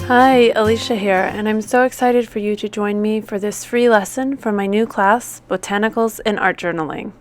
Hi, Alicia here, and I'm so excited for you to join me for this free lesson from my new class, Botanicals and Art Journaling.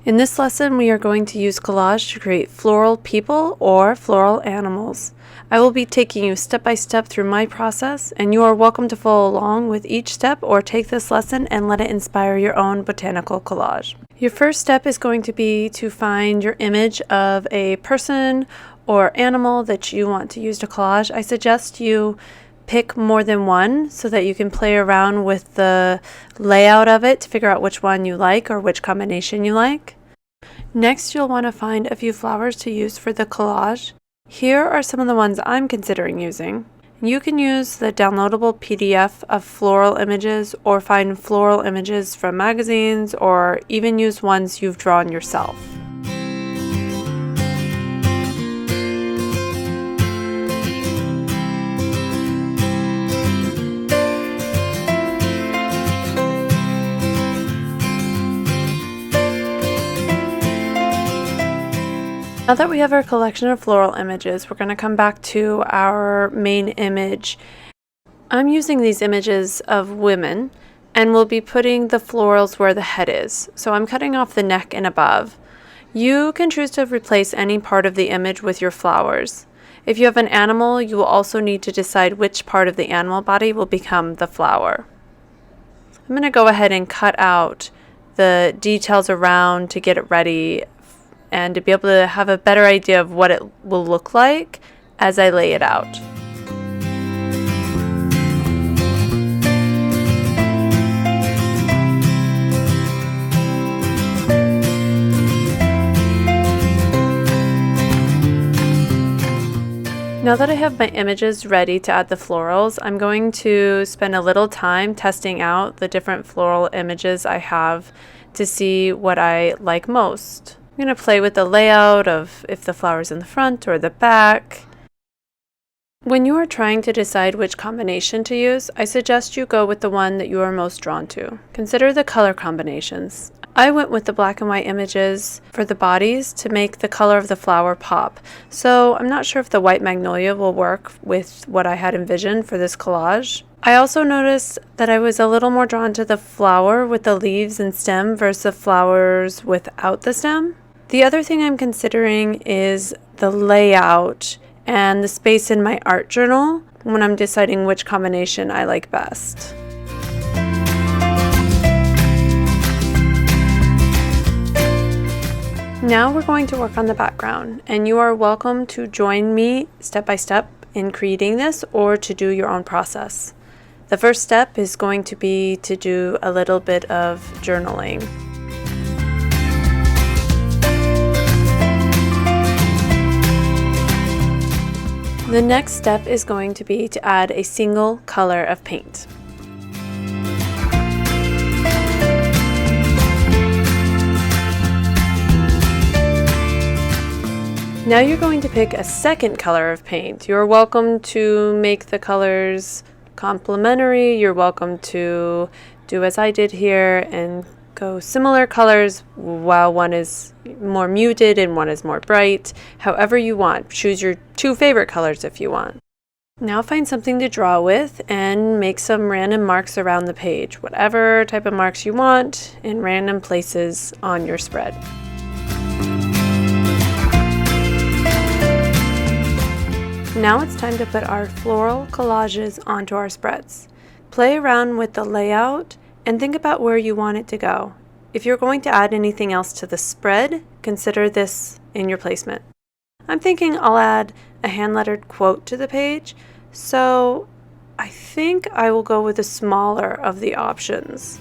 In this lesson, we are going to use collage to create floral people or floral animals. I will be taking you step by step through my process, and you are welcome to follow along with each step or take this lesson and let it inspire your own botanical collage. Your first step is going to be to find your image of a person or animal that you want to use to collage. I suggest you pick more than one so that you can play around with the layout of it to figure out which one you like or which combination you like. Next, you'll want to find a few flowers to use for the collage. Here are some of the ones I'm considering using. You can use the downloadable PDF of floral images or find floral images from magazines or even use ones you've drawn yourself. Now that we have our collection of floral images, we're going to come back to our main image. I'm using these images of women and we'll be putting the florals where the head is. So I'm cutting off the neck and above. You can choose to replace any part of the image with your flowers. If you have an animal, you will also need to decide which part of the animal body will become the flower. I'm going to go ahead and cut out the details around to get it ready and to be able to have a better idea of what it will look like as I lay it out. Now that I have my images ready to add the florals, I'm going to spend a little time testing out the different floral images I have to see what I like most. I'm going to play with the layout of if the flower's in the front or the back. When you are trying to decide which combination to use, I suggest you go with the one that you are most drawn to. Consider the color combinations. I went with the black and white images for the bodies to make the color of the flower pop. So I'm not sure if the white magnolia will work with what I had envisioned for this collage. I also noticed that I was a little more drawn to the flower with the leaves and stem versus the flowers without the stem. The other thing I'm considering is the layout and the space in my art journal when I'm deciding which combination I like best. Now we're going to work on the background, and you are welcome to join me step by step in creating this or to do your own process. The first step is going to be to do a little bit of journaling. The next step is going to be to add a single color of paint. Now you're going to pick a second color of paint. You're welcome to make the colors complementary. You're welcome to do as I did here and go similar colors while one is more muted and one is more bright. However you want. Choose your two favorite colors if you want. Now find something to draw with and make some random marks around the page. Whatever type of marks you want in random places on your spread. Now it's time to put our floral collages onto our spreads. Play around with the layout and think about where you want it to go. If you're going to add anything else to the spread, consider this in your placement. I'm thinking I'll add a hand-lettered quote to the page, so I think I will go with the smaller of the options.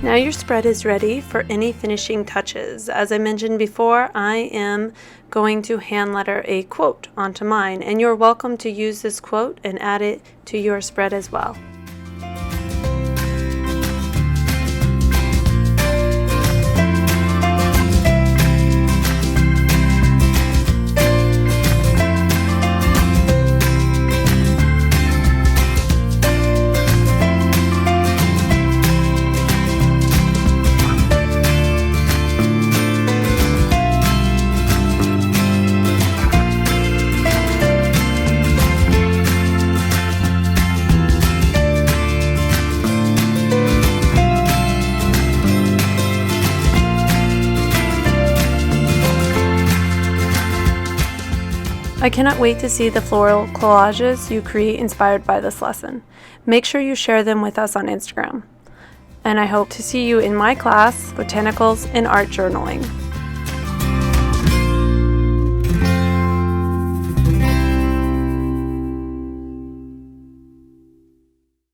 Now your spread is ready for any finishing touches. As I mentioned before, I am going to hand letter a quote onto mine, and you're welcome to use this quote and add it to your spread as well. I cannot wait to see the floral collages you create inspired by this lesson. Make sure you share them with us on Instagram. And I hope to see you in my class, Botanicals in Art Journaling.